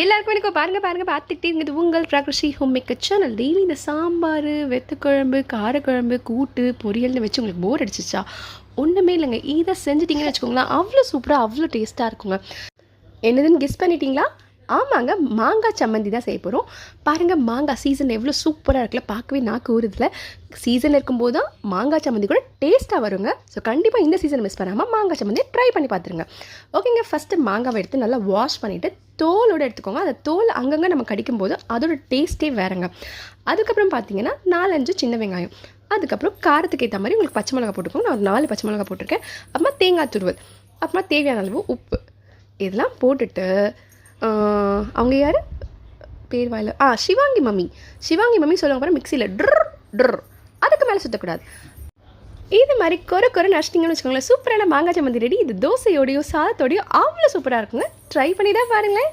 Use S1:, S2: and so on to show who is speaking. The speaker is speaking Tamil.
S1: எல்லாருக்கும் எனக்கு பாருங்கள் பார்த்துக்கிட்டே இருக்குது உங்கள் பிரகர்ஷி ஹோம் மேக்கர் சேனல். டெய்லி இந்த சாம்பார், வெத்தக்குழம்பு, காரக்குழம்பு, கூட்டு, பொரியல்னு வச்சு உங்களுக்கு போர் அடிச்சிச்சா? ஒன்றுமே இல்லைங்க, இதை செஞ்சிட்டிங்கன்னு வச்சுக்கோங்களேன், அவ்வளோ சூப்பராக அவ்வளோ டேஸ்ட்டாக இருக்குங்க. என்னதுன்னு கெஸ் பண்ணிட்டீங்களா? ஆமாங்க, மாங்காய் சம்மந்தி தான் செய்ய போகிறோம். பாருங்கள், மாங்காய் சீசன் எவ்வளோ சூப்பராக இருக்குல்ல, பார்க்கவே நாக்கு ஊறுதில்ல. சீசன் இருக்கும்போது தான் மாங்காய் சம்மந்தி கூட டேஸ்ட்டாக வருங்க. ஸோ கண்டிப்பாக இந்த சீசன் மிஸ் பண்ணாமல் மாங்காய் சம்மந்தியை ட்ரை பண்ணி பார்த்துருங்க. ஓகேங்க, ஃபஸ்ட்டு மாங்காவை எடுத்து நல்லா வாஷ் பண்ணிவிட்டு தோலோடு எடுத்துக்கோங்க. அந்த தோல் அங்கங்கே நம்ம கடிக்கும்போது அதோட டேஸ்ட்டே வேறுங்க. அதுக்கப்புறம் பார்த்தீங்கன்னா 4-5 சின்ன வெங்காயம், அதுக்கப்புறம் காரத்துக்கு ஏற்ற மாதிரி உங்களுக்கு பச்சை மிளகா போட்டுக்கோங்க. நான் ஒரு 4 பச்சை மிளகா போட்டிருக்கேன். அப்புறமா தேங்காய் துருவல், அப்புறமா தேவையான அளவு உப்பு, இதெல்லாம் போட்டுட்டு அவங்க யார் பேர் வாயில் சிவாங்கி மம்மி சொல்லுவாங்க பாரு, மிக்சியில் ட்ர் அதுக்கு மேலே சுற்றக்கூடாது. இது மாதிரி கொர நஷ்டிங்கன்னு வச்சுக்கோங்களேன், சூப்பரான மாங்காய் சம்மந்தி ரெடி. இது தோசையோடையோ சாதத்தோடையோ அவ்வளோ சூப்பராக இருக்குங்க. ட்ரை பண்ணி தான் பாருங்களேன்.